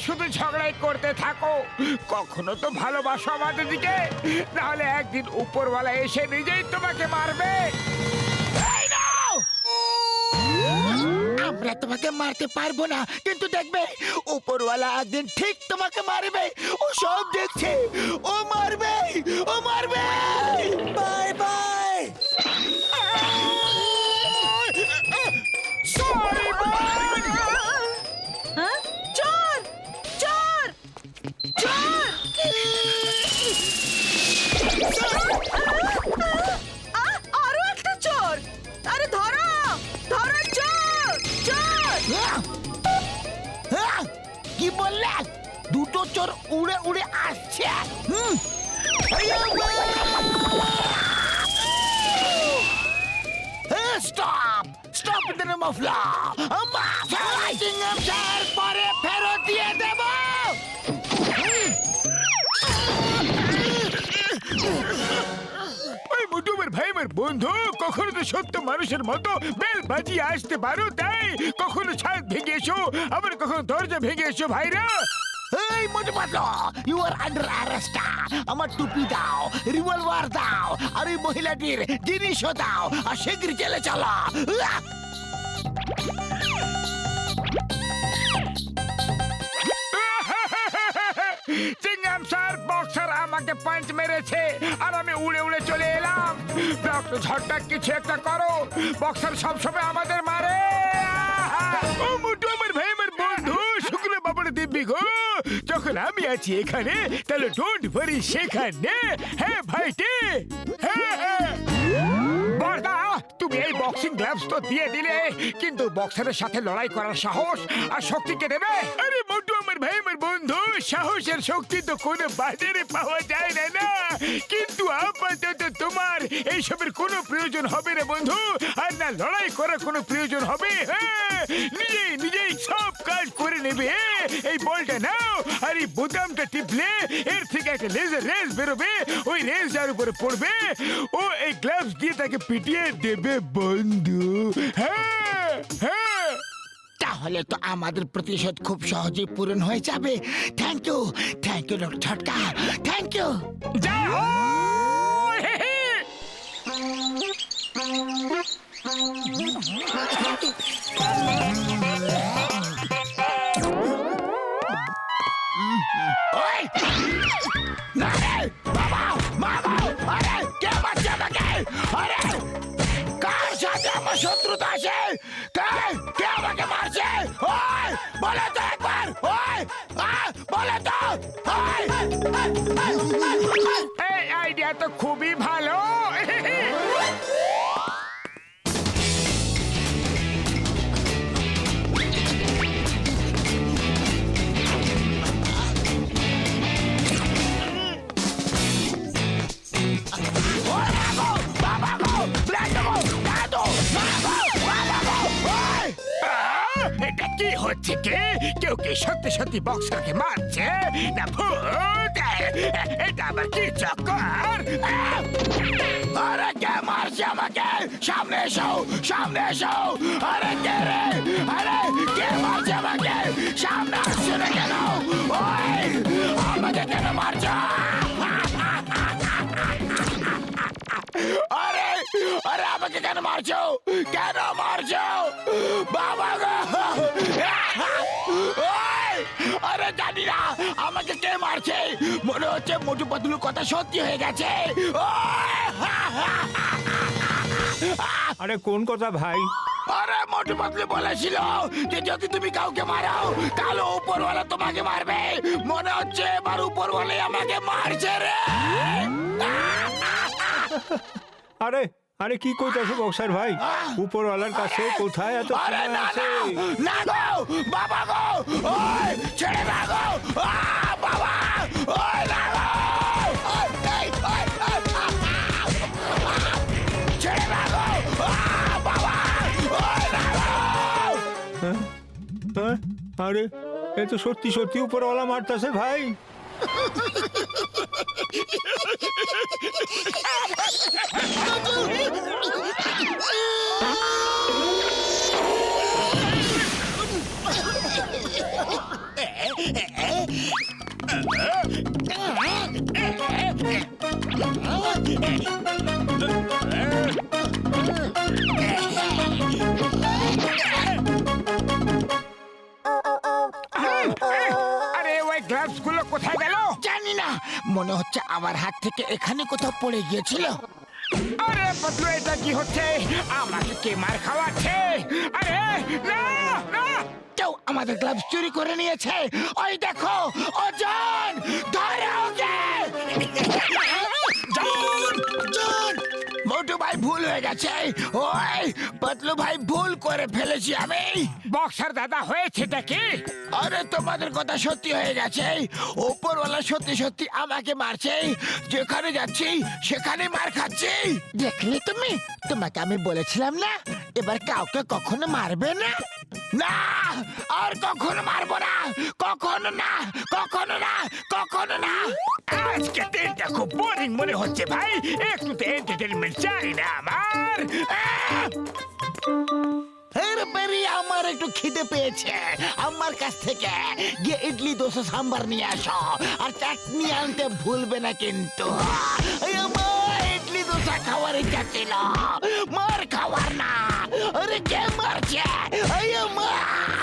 শুধু ঝগড়াই করতে থাকো। কখনো তো ভালোবাসো আমাদের দিকে, নাহলে একদিন উপরওয়ালা এসে নিজেই তোমাকে মারবে। এই নাও! আমরা তোমাকে মারতে পারবো না, কিন্তু দেখবে উপরওয়ালা একদিন ঠিক তোমাকে মারবে। ও সব দেখছে, ও মারবে, ও মারবে। Bye bye. Sorry, boy! হ্যাঁ? চোর চোর চোর আরো একটা চোর! আরে ধরো ধরো চোর চোর! কি বললে? দুটো চোর উড়ে উড়ে আসছে। Stop stop in the name of law. Sir পরে ফেরত দিয়ে দেব। ওই মোটু আমার ভাই আমার বন্ধু, কখনো তো সত্য মানুষের মতো বেল বাজিয়ে আসতে পারো, তাই কখনো ছাদ ভেঙে এসো, আবার কখনো দরজা ভেঙে এসো ভাইরা। এই মোটু পাতলো, ইউ আর আন্ডার অ্যারেস্ট। আমার টুপি দাও, রিভলভার দাও, আর ওই মহিলাটির জিনিসও দাও, আর শিগগির চলে চলো। চিংগাম স্যার, বক্সার আমাকে পাঞ্চ মেরেছে আর আমি উড়ে উড়ে চলে এলাম। ডক্টর ঝটকা কিছু একটা করো, বক্সার সবসময় আমাদের মারে। ও মোটু আমার ভাই আমার বন্ধু, শুক্র বাবার দিব্যি গো, যখন আমি আছি এখানে তাহলে ডোন্ট ভরি সেখানে। হ্যাঁ ভাইটি, হ্যাঁ বর্দা, তুমি এই বক্সিং গ্লাভস তো দিয়ে দিলে, কিন্তু বক্সারের সাথে লড়াই করার সাহস আর শক্তি কে দেবে? আরে মোটু আমার ভাই আমার বন্ধু, সাহসের শক্তি তো কোনো বাজারে পাওয়া যায় না না, কিন্তু আপাতত তোমার এইসবের কোনো প্রয়োজন হবে না বন্ধু, আর না লড়াই করার কোনো প্রয়োজন হবে। হ্যাঁ, নিজেই নিজেই সব কাজ করে নেবে। এই বলটা নাও, আর এই বোতামটা টিপলে এর থেকে একটা লেজার রেস বেরোবে, ওই রেস যার উপরে পড়বে ও এই গ্লাভস দিয়ে তাকে পিটিয়ে দেবে বন্ধু। হ্যাঁ হ্যাঁ, তাহলে তো আমাদের প্রতিশোধ খুব সহজেই পূরণ হয়ে যাবে। Thank you doctor Jhatka, thank you. যাও। হে হে। ওই! না রে! বাবা! মামা! আরে! কে মারছে আমাকে? আরে! কার সাথে আমার শত্রুতা আছে? কে আমাকে মারছে? ওই! বলে তো একবার! ওই! বলে তো! ওই! এই আইডিয়া তো খুবই ভালো। ওই মাগো! বাবা গো! ব্লেড গো! দাদু! মাগো! বাবা গো! ওই! এটা কি হচ্ছে কি? কেউ কি সত্যি সত্যি বক্সারকে মারছে না ভূত? এটা আবার কি চক্কর? আরে কে মারছে আমাকে? সামনে এসো! সামনে এসো! আরে কে রে? আরে কে মারছে আমাকে? সামনে আসছে না কেন? ওই! আমাকে কেন মারছো? আরে আরে আমাকে কেন মারছো? কেন মারছো? বাবা গো! ওই! আরে জানি না আমাকে কে মারছে, মনে হচ্ছে মোটু পাতলুর কথা সত্যি হয়ে গেছে। আরে কোন কথা ভাই? আরে মোটু পাতলু বলেছিল যে যদি তুমি কাউকে মারাও তাহলে উপরওয়ালা তোমাকে মারবে। মনে হচ্ছে এবার উপরওয়ালাই আমাকে মারছে রে। আরে আরে কি কইতাছো বক্সার ভাই? উপরওয়ালার কাছে কোথায় এত আরে সময় না আছে? না গো, বাবা গো, ওই ছেড়ে না গো, বাবা, ওই না গো, ছেড়ে না গো, বাবা, ওই না গো। হ্যাঁ? আরে এ তো সত্যি সত্যি উপরওয়ালা মারতাছে ভাই। আরে ওই গ্লাভস গুলো কোথায় গেল? জানি না, মনে হচ্ছে আমার হাত থেকে এখানে কোথাও পড়ে গিয়েছিল। আরে পাতলু, এটা কি হচ্ছে? আমাকে কে মার খাওয়াচ্ছে? আরে না না, কেউ আমাদের গ্লাভস চুরি করে নিয়েছে। ওই দেখো, অজন ধরে ওকে। জন, মোটু ভাই ভুল হয়ে গেছে। ওই পাতলু ভাই ভুল করে ফেলেছি আমি। বক্সার দাদা, হয়েছেটা কি? আরে তোমাদের কথা সত্যি হয়ে গেছে। উপরওয়ালা সত্যি সত্যি আমাকে মারছে। যেখানে যাচ্ছি সেখানে মার খাচ্ছি। দেখলে তুমি, তোমাকে আমি বলেছিলাম না এবার কাউকে কখনো মারবে না। না, আর কখনো মারবো না, কখনো না, কখনো না, কখনো না। আজকে দিনটা খুব বোরিং মনে হচ্ছে ভাই। একটু তো এন্টারটেনমেন্ট চাই না আমার? আমার একটু খিদে পেয়েছে। আমার কাছ থেকে গিয়ে ইডলি দোসা সাম্বার নিয়ে আসো, আর চাটনি আনতে ভুলবে না কিন্তু। আমার ইডলি দোসা খাওয়ার ইচ্ছা ছিল, মার খাওয়ার না। আরে কে মারছে?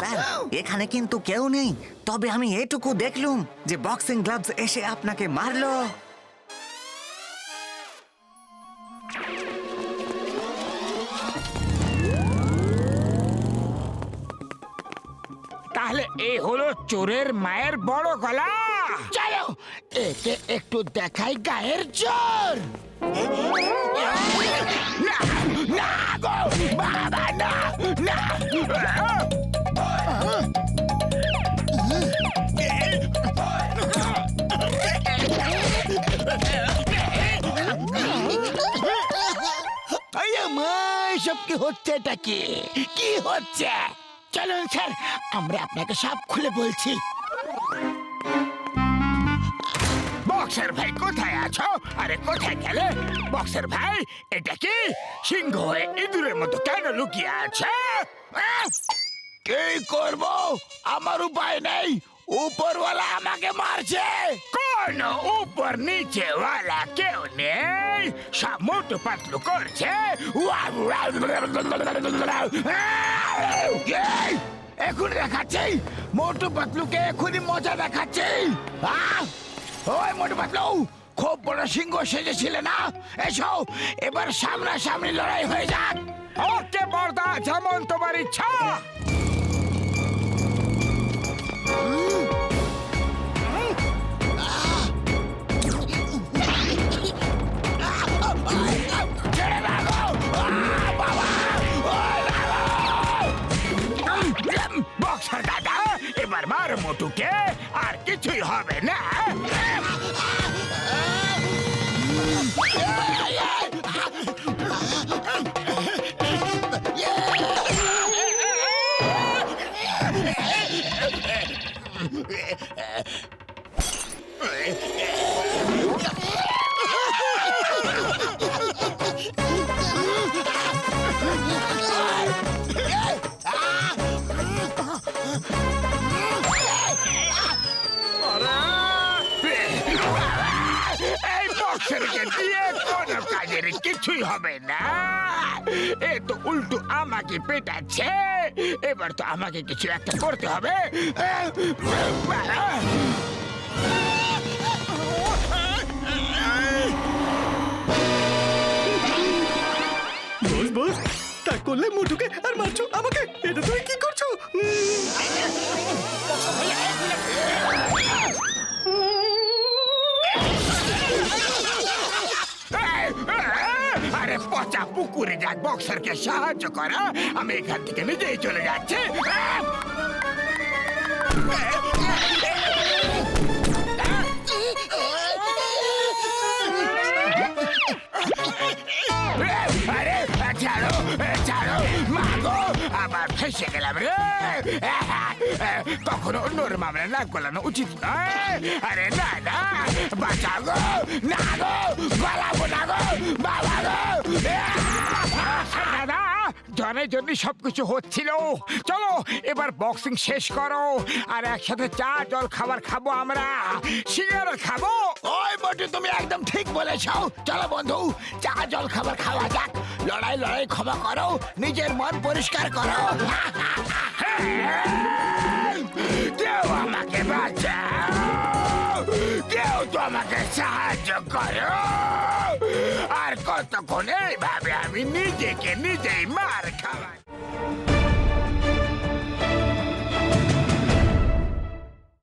স্যার, এখানে কিন্তু কেউ নেই, তবে আমি এটুকু দেখলুম যে বক্সিং গ্লাভস এসে আপনাকে মারলো। তাহলে এই হলো চোরের মায়ের বড় গলা। চলো একে একটু দেখাই গায়ের জোর। না না গো বাবা, না না। সব কি হচ্ছে? এটা কি কি হচ্ছে? চলুন স্যার, আমরা আপনাকে সব খুলে বলছি। বক্সার ভাই, কোথায় আছো? আরে কোথায় গেলে? বক্সার ভাই, এটা কি সিংহ হয়ে ইঁদুরের মতো কেন লুকিয়ে আছে? কি করব? আমার উপায় নেই, উপরওয়ালা আমাকে মারছে। কোন উপর নিচে ওয়ালা কেউ নেই, সব মোটু পাতলু করছে। এখন দেখাচ্ছি মোটু পাতলুকে, এখনই মজা দেখাচ্ছি। ওই মোটু পাতলু, খুব বড় সিংহ সেজেছিলে না? এসো এবার সামনাসামনি লড়াই হয়ে যাক। ওকে বর্দা, যেমন তোমার ইচ্ছা। ছেড়ে দাও! বাবা! বক্সার দাদা, এবার মার মোটুকে, আর কিছুই হবে না। এই বক্সারকে দিয়ে কোনো কাজের কিছুই হবে না। এ তো উল্টো আমাকে পেটাচ্ছে। এবার তো আমাকে কিছু একটা করতে হবে। বস বস, তা করলে মোটুকে আর মারছো আমাকে? এটা তুমি কি করছো? আরে পচা পুকুরে যাক, বক্সারকে সাহায্য করা। আমি এখান থেকে নিজেই চলে যাচ্ছি। আরে ছাড়ো ছাড়ো, মাগো, আবার ফেসে গেলাম রে। কখনো অন্যর মামলা না গলানো উচিত নয়। আরে না না, বাঁচাও গো, না গো, গলাবো না গো, বাবা গো। দাদা, জনের জন্য সবকিছু হচ্ছিল। চলো এবার বক্সিং শেষ করো, আর একসাথে চা জল খাবার খাবো, আমরা সিঙ্গারা খাবো। ওই মোটু, তুমি একদম ঠিক বলেছ। চলো বন্ধু, চা জল খাবার খাওয়া যাক। লড়াই লড়াই ক্ষমা করো, নিজের মন পরিষ্কার করো। কেউ আমাকে বাঁচাও, কেউ তো আমাকে সাহায্য করো। আর কতক্ষণ এইভাবে আমি নিজেকে নিজেই মার খাওয়াই।